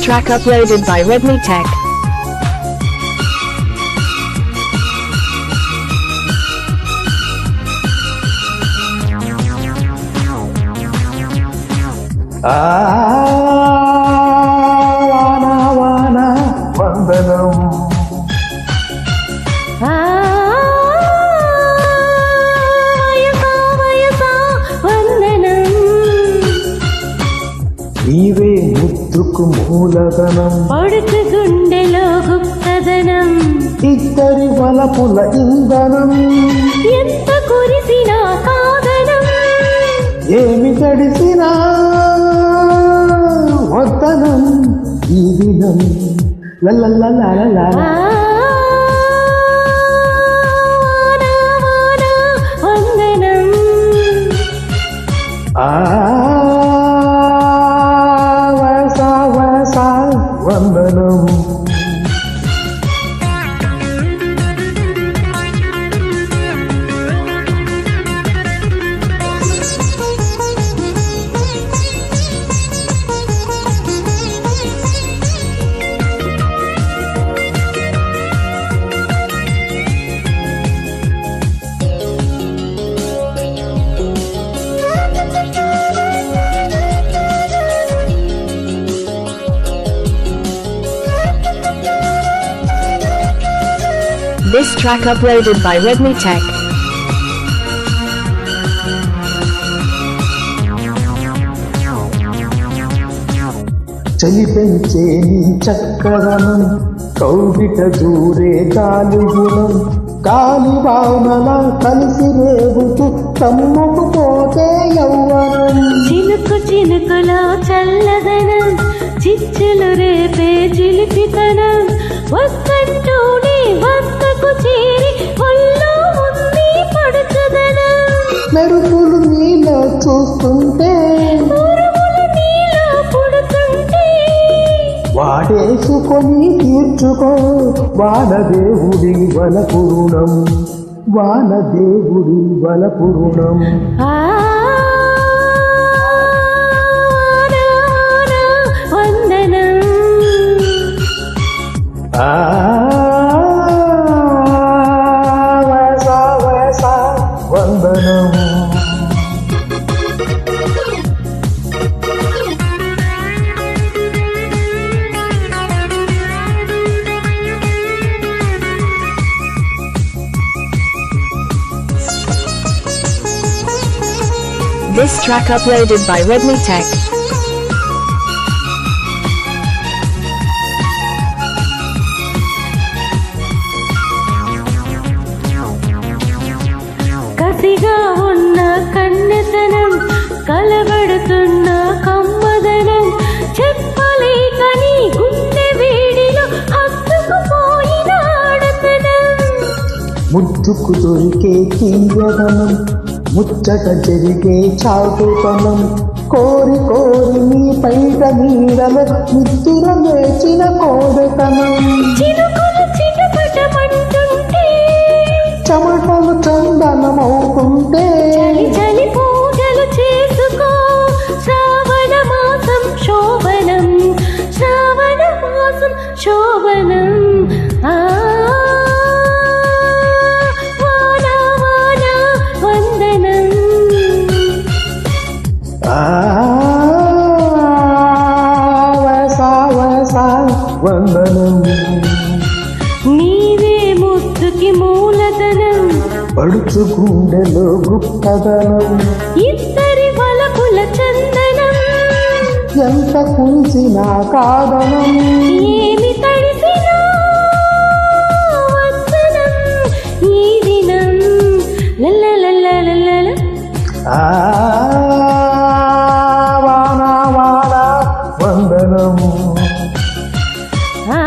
track uploaded by Redmi Tech. వానా వానా వందనం నీవే ముద్దుకు మూలధనం పడుచు గుండెలో గుప్తదనం ఇద్దరి వలపుల ఇంధనం ఎంత కురిసినా కాదనం ఏమి తడిసినా వద్దనం ఈ దినం లల్లల్లలాలా వందనం వందనం This track uploaded by Redmi Tech. చలి పెంచే నీ చక్కదనం కౌగిట దూరే గాలి గుణం గాలి వానల కలిసి రేగుతూ తమ్ముకు పోతే యౌవనం చినుకు చినుకులో చల్లదనం చిచ్చులు రేపే చిలిపితనం ఒక్కంటూనే వద్దకు చేరి ఒళ్ళో ఉంది పడుచుదనం మెరుపులు నీలో చూస్తుంటే ఉరుములు నీలో పుడుతుంటే వాడేసుకొని తీర్చుకో వానదేవుడి వలపురుణం వానదేవుడి వలపురుణం వందనం వందనం This track uploaded by Redmi Tech. కసిగా ఉన్న కన్నెతనం కలబడుతున్న కమ్మదనం చెప్పలేకని గుండె వేడిలో హత్తుకుపోయిన ఆడతనం ముద్దుకు దొరికే తీయదనం ముచ్చట జరిగే చాటుతనం కోరి కోరి నీ పైట నీడలో నిద్దుర లేచిన కోడతనం చినుకులు చిటపటమంటుంటే చెమటలు చందనమవుతుంటే చలి చలి పూజలు చేసుకో శ్రావణ మాసం శోభనం శ్రావణ మాసం శోభనం వానా వానా వందనం వందనం నీవే ముద్దుకి మూలధనం పడుచు గుండెలో గుప్తదనం ఇద్దరి వలపుల చందనం ఎంత కురిసినా కాదనం ఏమి తడిసినా వద్దనం ఈ దినం లల్లలల్లలల్ల వానా వానా వందనం ఆ